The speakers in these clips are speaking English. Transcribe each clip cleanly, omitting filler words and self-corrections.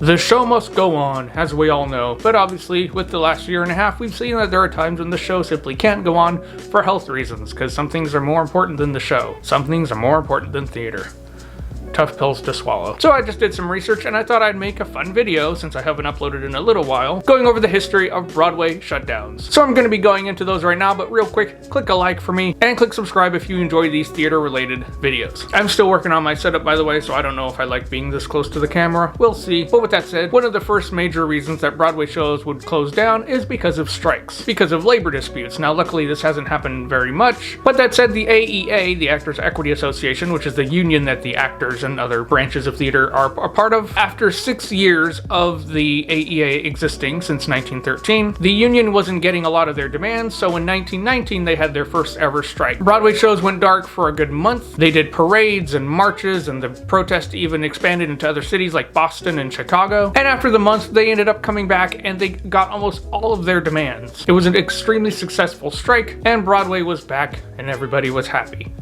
The show must go on, as we all know, but obviously, with the last year and a half, we've seen that there are times when the show simply can't go on for health reasons, because some things are more important than the show. Some things are more important than theater. Tough pills to swallow. So I just did some research and I thought I'd make a fun video, since I haven't uploaded in a little while, going over the history of Broadway shutdowns. So I'm going to be going into those right now, but real quick, click a like for me and click subscribe if you enjoy these theater related videos. I'm still working on my setup, by the way, so I don't know if I like being this close to the camera. We'll see. But with that said, one of the first major reasons that Broadway shows would close down is because of strikes, because of labor disputes. Now luckily this hasn't happened very much, but that said, the AEA, the Actors Equity Association, which is the union that the actors and other branches of theater are a part of, after 6 years of the AEA existing since 1913, the union wasn't getting a lot of their demands, so in 1919 they had their first ever strike. Broadway shows went dark for a good month. They did parades and marches, and the protest even expanded into other cities like Boston and Chicago. And after the month, they ended up coming back and they got almost all of their demands. It was an extremely successful strike, and Broadway was back and everybody was happy.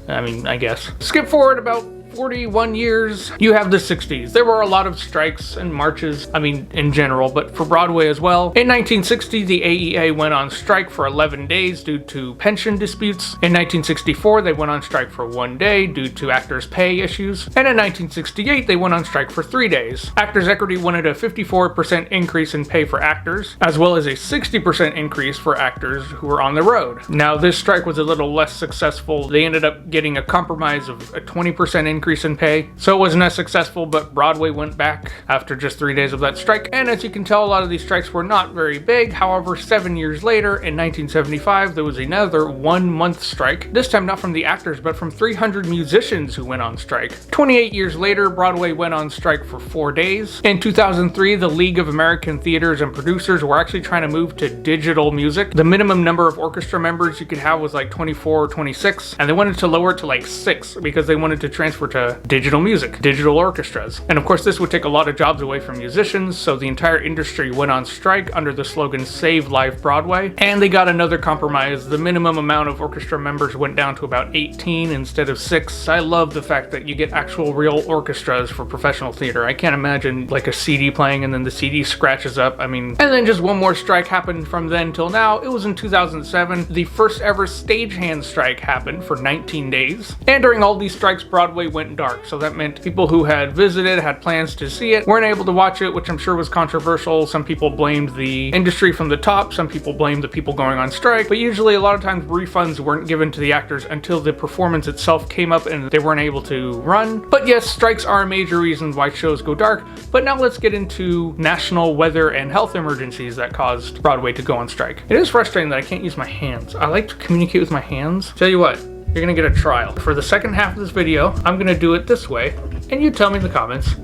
I mean, I guess. Skip forward about 41 years, you have the 60s. There were a lot of strikes and marches, I mean, in general, but for Broadway as well. In 1960, the AEA went on strike for 11 days due to pension disputes. In 1964, they went on strike for 1 day due to actors' pay issues. And in 1968, they went on strike for 3 days. Actors Equity wanted a 54% increase in pay for actors, as well as a 60% increase for actors who were on the road. Now, this strike was a little less successful. They ended up getting a compromise of a 20% increase in pay, so it wasn't as successful, but Broadway went back after just 3 days of that strike. And as you can tell, a lot of these strikes were not very big. However, 7 years later, in 1975, there was another 1 month strike, this time not from the actors, but from 300 musicians who went on strike. 28 years later, Broadway went on strike for 4 days. In 2003, the League of American Theaters and Producers were actually trying to move to digital music. The minimum number of orchestra members you could have was like 24 or 26, and they wanted to lower it to like 6 because they wanted to transfer to digital music, digital orchestras. And of course this would take a lot of jobs away from musicians, so the entire industry went on strike under the slogan "Save Live Broadway," and they got another compromise. The minimum amount of orchestra members went down to about 18 instead of 6. I love the fact that you get actual real orchestras for professional theater. I can't imagine like a CD playing and then the CD scratches up. I mean, and then just one more strike happened from then till now. It was in 2007. The first ever stagehand strike happened for 19 days. And during all these strikes, Broadway went dark, so that meant people who had visited, had plans to see it, weren't able to watch it, which I'm sure was controversial. Some people blamed the industry from the top, some people blamed the people going on strike, but usually a lot of times refunds weren't given to the actors until the performance itself came up and they weren't able to run. But yes, strikes are a major reason why shows go dark. But now let's get into national weather and health emergencies that caused Broadway to go on strike. It is frustrating that I can't use my hands. I like to communicate with my hands. Tell you what, you're gonna get a trial. For the second half of this video, I'm gonna do it this way, and you tell me in the comments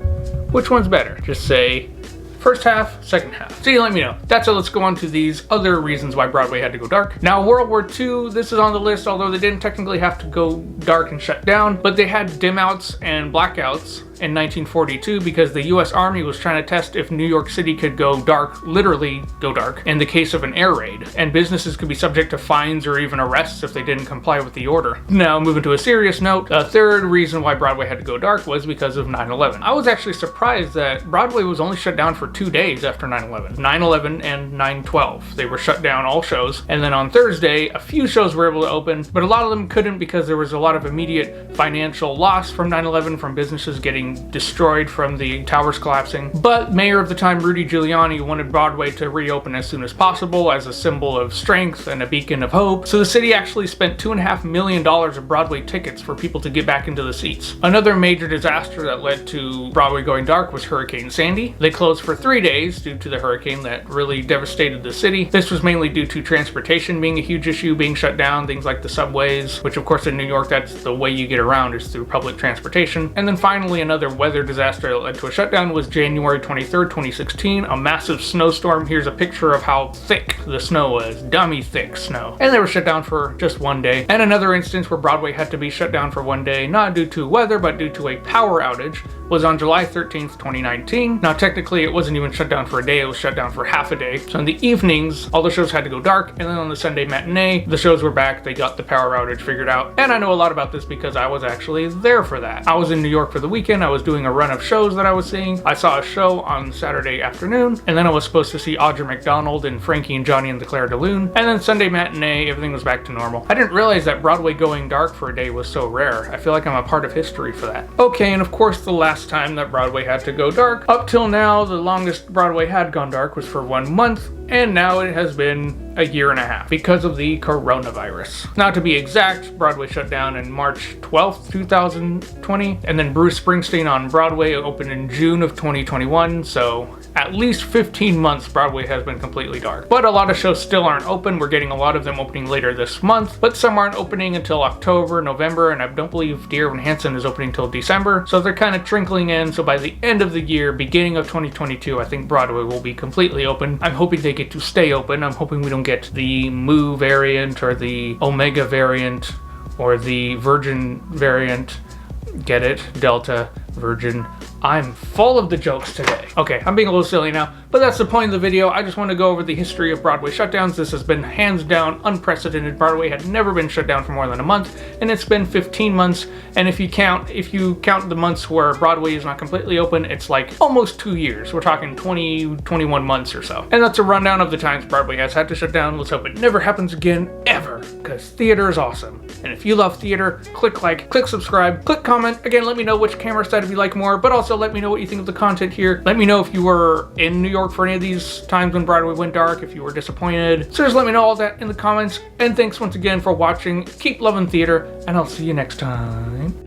which one's better. Just say first half, second half. So you let me know. That's it. Let's go on to these other reasons why Broadway had to go dark. Now, World War II, this is on the list, although they didn't technically have to go dark and shut down, but they had dim outs and blackouts in 1942 because the US Army was trying to test if New York City could go dark, literally go dark, in the case of an air raid, and businesses could be subject to fines or even arrests if they didn't comply with the order. Now, moving to a serious note, a third reason why Broadway had to go dark was because of 9/11. I was actually surprised that Broadway was only shut down for 2 days after 9/11. 9/11 and 9/12. They were shut down, all shows, and then on Thursday, a few shows were able to open, but a lot of them couldn't because there was a lot of immediate financial loss from 9/11, from businesses getting destroyed from the towers collapsing. But Mayor of the time, Rudy Giuliani, wanted Broadway to reopen as soon as possible as a symbol of strength and a beacon of hope. So the city actually spent $2.5 million of Broadway tickets for people to get back into the seats. Another major disaster that led to Broadway going dark was Hurricane Sandy. They closed for 3 days due to the hurricane that really devastated the city. This was mainly due to transportation being a huge issue, being shut down, things like the subways, which of course in New York, that's the way you get around, is through public transportation. And then finally, another weather disaster that led to a shutdown was January 23rd, 2016, a massive snowstorm. Here's a picture of how thick the snow was, dummy thick snow. And they were shut down for just 1 day. And another instance where Broadway had to be shut down for 1 day, not due to weather, but due to a power outage, was on July 13th, 2019. Now technically it was wasn't even shut down for a day, it was shut down for half a day. So in the evenings, all the shows had to go dark, and then on the Sunday matinee, the shows were back, they got the power outage figured out. And I know a lot about this because I was actually there for that. I was in New York for the weekend, I was doing a run of shows that I was seeing. I saw a show on Saturday afternoon, and then I was supposed to see Audra McDonald and Frankie and Johnny and the Claire de Lune. And then Sunday matinee, everything was back to normal. I didn't realize that Broadway going dark for a day was so rare. I feel like I'm a part of history for that. Okay, and of course the last time that Broadway had to go dark, up till now, the longest Broadway had gone dark was for 1 month, and now it has been a year and a half because of the coronavirus. Now to be exact, Broadway shut down in March 12th, 2020, and then Bruce Springsteen on Broadway opened in June of 2021, so at least 15 months Broadway has been completely dark. But a lot of shows still aren't open. We're getting a lot of them opening later this month, but some aren't opening until October, November, and I don't believe Dear Evan Hansen is opening until December, so they're kind of trickling in. So by the end of the year, beginning of 2022, I think Broadway will be completely open. I'm hoping they get to stay open. I'm hoping we don't get the Mu variant or the Omega variant or the Virgin variant. Get it? Delta, Virgin. I'm full of the jokes today. Okay, I'm being a little silly now, but that's the point of the video. I just want to go over the history of Broadway shutdowns. This has been hands down unprecedented. Broadway had never been shut down for more than a month, and it's been 15 months. And if you count the months where Broadway is not completely open, it's like almost 2 years. We're talking 21 months or so. And that's a rundown of the times Broadway has had to shut down. Let's hope it never happens again, ever, because theater is awesome. And if you love theater, click like, click subscribe, click comment. Again, let me know which camera setup you like more, but also let me know what you think of the content here. Let me know if you were in New York for any of these times when Broadway went dark, if you were disappointed. So just let me know all that in the comments. And thanks once again for watching. Keep loving theater, and I'll see you next time.